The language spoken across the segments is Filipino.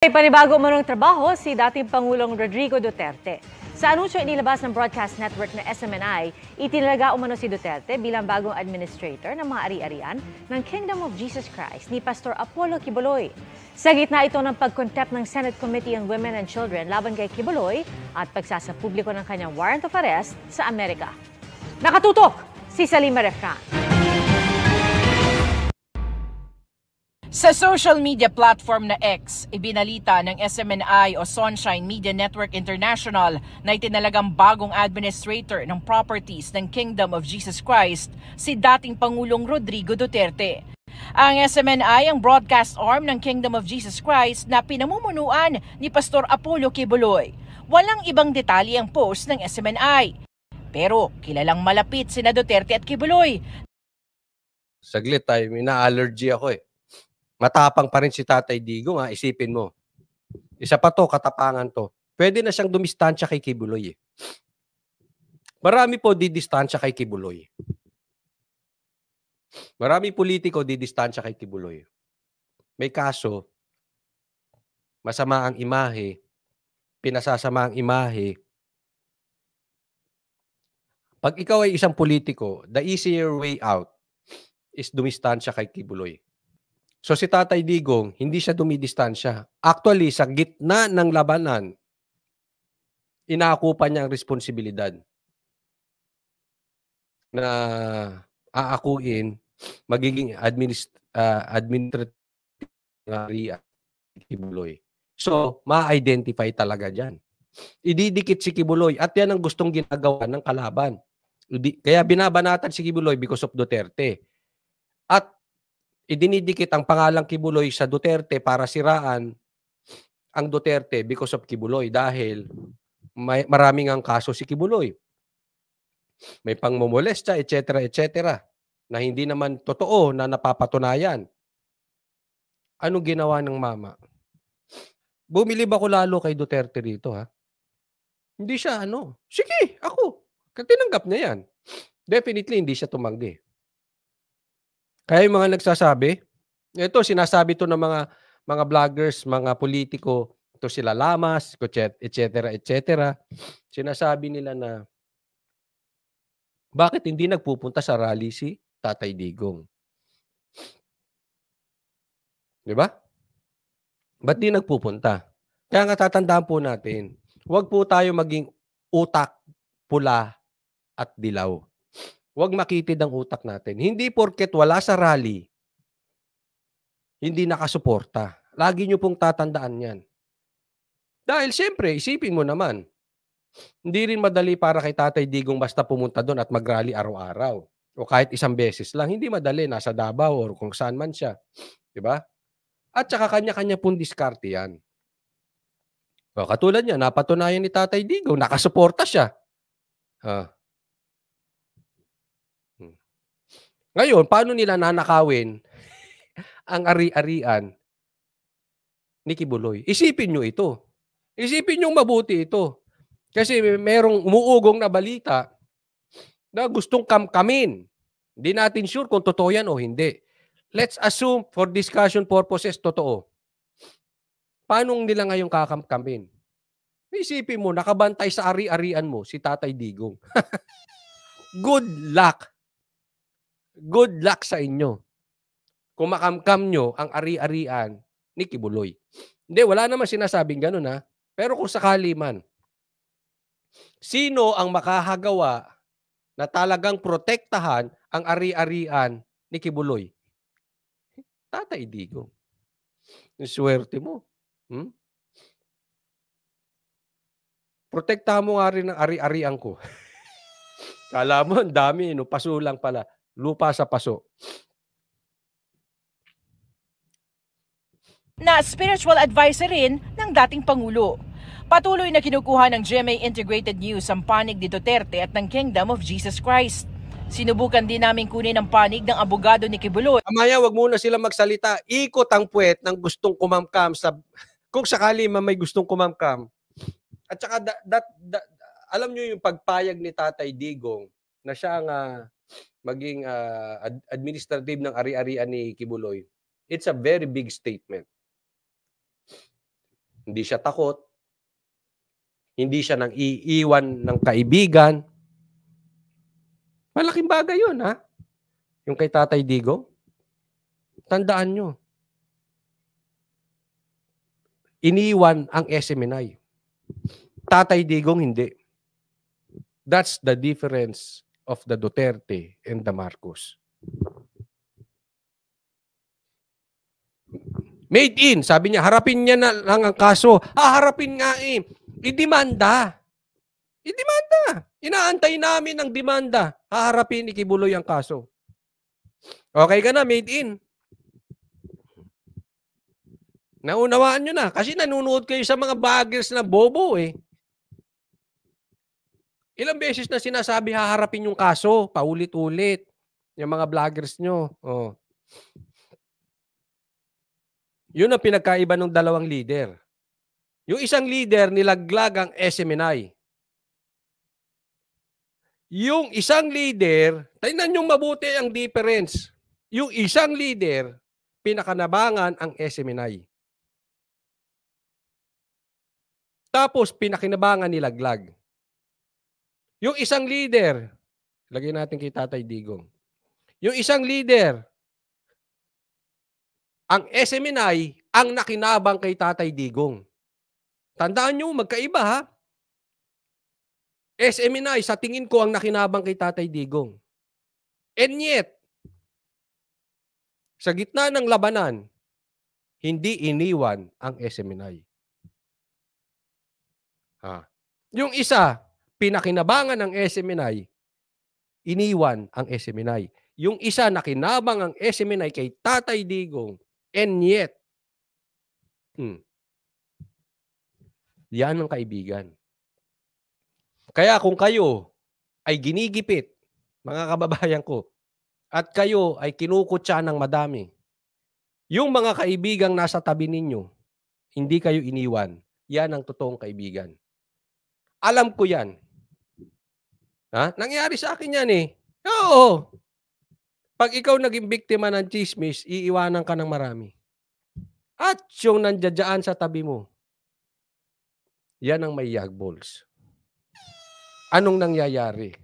May panibago umanong trabaho si dating Pangulong Rodrigo Duterte. Sa anunsyo inilabas ng broadcast network na SMNI, itinalaga umano si Duterte bilang bagong administrator ng mga ari-arian ng Kingdom of Jesus Christ ni Pastor Apollo Quiboloy. Sa gitna ito ng pag-contempt ng Senate Committee on Women and Children laban kay Quiboloy at pagsasapubliko ng kanyang warrant of arrest sa Amerika. Nakatutok si Salima Refran. Sa social media platform na X, ibinalita ng SMNI o Sunshine Media Network International na itinalagang bagong administrator ng properties ng Kingdom of Jesus Christ si dating Pangulong Rodrigo Duterte. Ang SMNI ang broadcast arm ng Kingdom of Jesus Christ na pinamumunuan ni Pastor Apollo Quiboloy. Walang ibang detalye ang post ng SMNI. Pero kilalang malapit sina Duterte at Quiboloy. Saglit tayo, may na-allergy ako eh. Matapang pa rin si Tatay Digong, isipin mo. Isa pa to, katapangan to. Pwede na siyang dumistansya kay Quiboloy. Marami po didistansya kay Quiboloy. Marami politiko didistansya kay Quiboloy. May kaso, masama ang imahe, pinasasama ang imahe. Pag ikaw ay isang politiko, the easier way out is dumistansya kay Quiboloy. So si Tatay Digong, hindi siya dumidistansya. Actually, sa gitna ng labanan, inaakupan niya ang responsibilidad na aakuin magiging administrative Quiboloy. So, ma-identify talaga dyan. Ididikit si Quiboloy at yan ang gustong ginagawa ng kalaban. Kaya binabanatan si Quiboloy because of Duterte. At idinidikit ang pangalang Quiboloy sa Duterte para siraan ang Duterte because of Quiboloy dahil maraming ang kaso si Quiboloy. May pangmomolestya, etc., etc., na hindi naman totoo na napapatunayan. Anong ginawa ng mama? Bumilib ako lalo kay Duterte rito, ha? Hindi siya, sige, ako. Tinanggap niya yan. Definitely, hindi siya tumanggi. Kaya yung mga nagsasabi, ito sinasabi to ng mga vloggers, mga politiko, ito sila Lamas, etc., etc. Sinasabi nila na bakit hindi nagpupunta sa rally si Tatay Digong? 'Di ba? Ba't di nagpupunta? Kaya nga tatandaan po natin, huwag po tayo maging utak pula at dilaw. Huwag makitid ang utak natin. Hindi porket wala sa rally, hindi nakasuporta. Lagi nyo pong tatandaan yan. Dahil siyempre, isipin mo naman, hindi rin madali para kay Tatay Digong basta pumunta doon at mag-rally araw-araw. O kahit isang beses lang. Hindi madali. Nasa Davao o kung saan man siya. Diba? At saka kanya-kanya pong diskarte yan. O, katulad niya, napatunayan ni Tatay Digong, nakasuporta siya. Ngayon, paano nila nanakawin ang ari-arian ni Quiboloy? Isipin nyo ito. Isipin nyo mabuti ito. Kasi merong umuugong na balita na gustong kamkamin. Hindi natin sure kung totoo yan o hindi. Let's assume for discussion purposes, totoo. Paano nila ngayon kakamkamin? Isipin mo, nakabantay sa ari-arian mo si Tatay Digong. Good luck. Good luck sa inyo. Kung makamkam nyo ang ari-arian ni Quiboloy. Hindi, wala naman sinasabing ganun, ha. Pero kung sakali man, sino ang makahagawa na talagang protektahan ang ari-arian ni Quiboloy? Tatay Digong. Yung swerte mo. Protektahan mo nga rin ang ari-arian ko. Kala mo, ang dami, paso lang pala. Lupa sa paso. Na spiritual advisor rin ng dating Pangulo. Patuloy na kinukuha ng GMA Integrated News ang panig ni Duterte at ng Kingdom of Jesus Christ. Sinubukan din namin kunin ang panig ng abogado ni Quiboloy. Amaya, wag muna sila magsalita. Ikot ang puwet ng gustong kumamkam kung sakali may gustong kumamkam. At saka alam niyo yung pagpayag ni Tatay Digong na siya ang maging administrative ng ari-arian ni Quiboloy. It's a very big statement. Hindi siya takot. Hindi siya nang iiwan ng kaibigan. Malaking bagay yun, ha? Yung kay Tatay Digong. Tandaan nyo. Iniwan ang SMNI. Tatay Digong hindi. That's the difference of the Duterte and the Marcos. Made in, sabi niya, harapin niya na lang ang kaso. Harapin nga eh. Idemanda. Idemanda. Inaantay namin ang demanda. Haharapin ni Kibuloy ang kaso. Okay ka na, made in. Naunawaan nyo na. Kasi nanonood kayo sa mga baggers na bobo eh. Ilang beses na sinasabi haharapin yung kaso. Paulit-ulit. Yung mga vloggers nyo. Oh. Yun ang pinagkaiba ng dalawang leader. Yung isang leader, nilaglag ang SMNI. Yung isang leader, tingnan nyo mabuti ang difference. Yung isang leader, pinakanabangan ang SMNI. Tapos, pinakinabangan nilaglag. Yung isang leader, lagay natin kay Tatay Digong. Yung isang leader, ang SMNI, ang nakinabang kay Tatay Digong. Tandaan nyo, magkaiba ha. SMNI, sa tingin ko, ang nakinabang kay Tatay Digong. And yet, sa gitna ng labanan, hindi iniwan ang SMNI. Yung isa, pinakinabangan ng SMNI, iniwan ang SMNI. Yung isa, nakinabang ang SMNI kay Tatay Digong, and yet, yan ang kaibigan. Kaya kung kayo ay ginigipit, mga kababayan ko, at kayo ay kinukutsa ng madami, yung mga kaibigang nasa tabi ninyo, hindi kayo iniwan. Yan ang totoong kaibigan. Alam ko yan. Nangyari sa akin yan eh. Oo. Pag ikaw naging biktima ng chismis, iiwanan ka ng marami. At yung nandiyadyaan sa tabi mo, yan ang may yagballs. Anong nangyayari?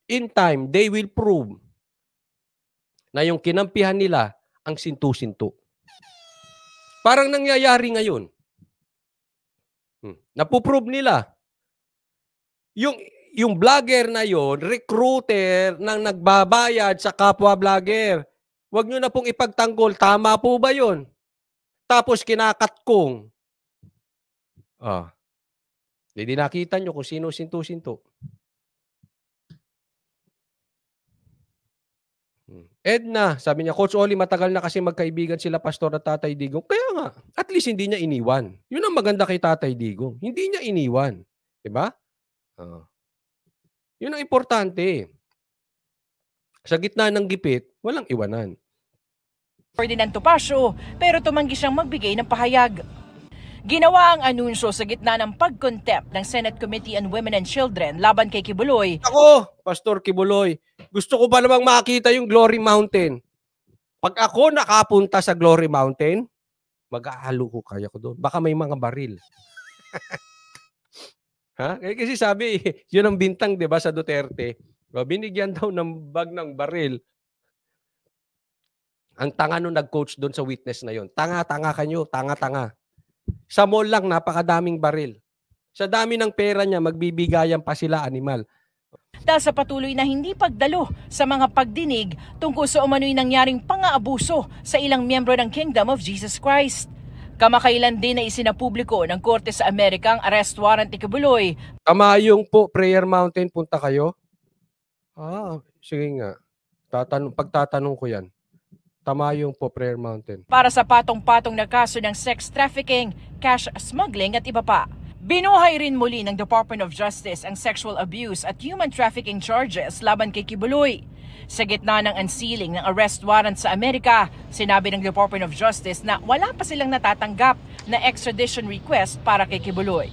In time, they will prove na yung kinampihan nila ang sintu-sintu. Parang nangyayari ngayon. Napuprove nila. Yung vlogger na yon, recruiter ng nagbabayad sa kapwa vlogger. Huwag nyo na pong ipagtanggol. Tama po ba yon? Tapos kinakatkong. Hindi nakita nyo kung sino sintu-sintu. Edna, sabi niya, Coach Oli, matagal na kasi magkaibigan sila Pastor at Tatay Digong. Kaya nga, at least hindi niya iniwan. Yun ang maganda kay Tatay Digong. Hindi niya iniwan. Diba? Yun ang importante. Sa gitna ng gipit, walang iwanan. Ferdinand Topacio, pero tumanggi siyang magbigay ng pahayag. Ginawa ang anunsyo sa gitna ng pag-contempt ng Senate Committee on Women and Children laban kay Kibuloy. Ako, Pastor Kibuloy, gusto ko pa namang makita yung Glory Mountain. Pag ako nakapunta sa Glory Mountain, mag-aalo ko kaya ko doon. Baka may mga baril. Kasi sabi, yun ang bintang, di ba, sa Duterte. Binigyan daw ng bag ng baril. Ang tanga nung nag-coach doon sa witness na yun. Tanga-tanga kanyo, tanga-tanga. Sa mall lang, napakadaming baril. Sa dami ng pera niya, magbibigayan pa sila animal. Dahil sa patuloy na hindi pagdalo sa mga pagdinig tungkol sa umano'y nangyaring pang-aabuso sa ilang miyembro ng Kingdom of Jesus Christ. Kamakailan din na isinapubliko ng Korte sa Amerika ang arrest warrant ni Kibuloy. Kamayong po, Prayer Mountain, punta kayo? Sige nga. Pagtatanong ko yan. Tamayong po, Prayer Mountain. Para sa patong-patong na kaso ng sex trafficking, cash smuggling at iba pa. Binuhay rin muli ng Department of Justice ang sexual abuse at human trafficking charges laban kay Kibuloy. Sa gitna ng unsealing ng arrest warrant sa Amerika, sinabi ng Department of Justice na wala pa silang natatanggap na extradition request para kay Kibuloy.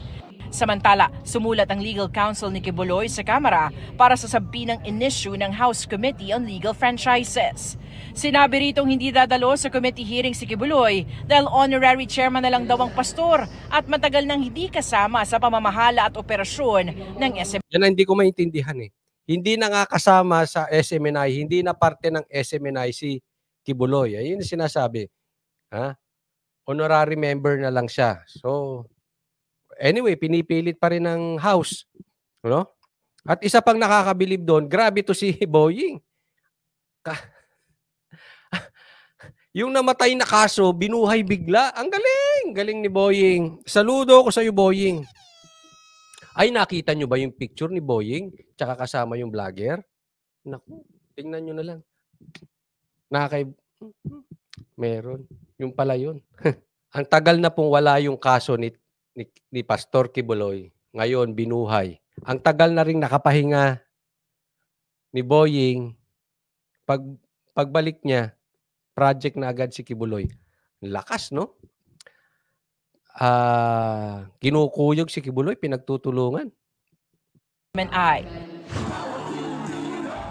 Samantala, sumulat ang legal counsel ni Quiboloy sa Kamara para sa sabpinang in-issue ng House Committee on Legal Franchises. Sinabi ritong hindi dadalo sa committee hearing si Quiboloy dahil honorary chairman na lang daw ang pastor at matagal nang hindi kasama sa pamamahala at operasyon ng SMNI. Yan ang hindi ko maintindihan eh. Hindi na nga kasama sa SMNI, hindi na parte ng SMNI si Quiboloy. Ayun yung sinasabi. Ha? Honorary member na lang siya. So, anyway, pinipilit pa rin ng House. No? At isa pang nakakabilib doon, grabe to si Boying. Yung namatay na kaso, binuhay bigla. Ang galing! Galing ni Boying. Saludo ko sa iyo, Boying. Ay, nakita nyo ba yung picture ni Boying? Tsaka kasama yung vlogger? Naku, tingnan nyo na lang. Meron. Yung pala yun. Ang tagal na pong wala yung kaso ni Pastor Quiboloy. Ngayon, binuhay. Ang tagal na rin nakapahinga ni Boying. Pagbalik niya, project na agad si Quiboloy. Lakas, no? Kinukuyog si Quiboloy, pinagtutulungan.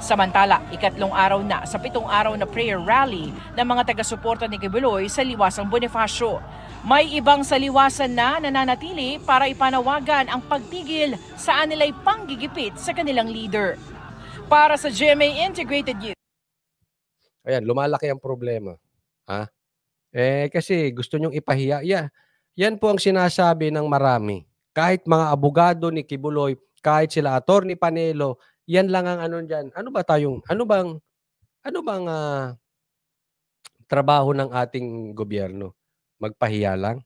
Samantala, ikatlong araw na sa 7 araw na prayer rally ng mga taga-suporta ni Quiboloy sa Liwasang Bonifacio. May ibang sa Liwasan na nananatili para ipanawagan ang pagtigil sa anilay panggigipit sa kanilang leader. Para sa GMA Integrated News. Ayan, lumalaki ang problema. Ha? Kasi gusto nyong ipahiya. Yan po ang sinasabi ng marami. Kahit mga abogado ni Quiboloy, kahit sila Attorney Panelo, yan lang ang ano diyan. Ano bang trabaho ng ating gobyerno? Magpahiya lang?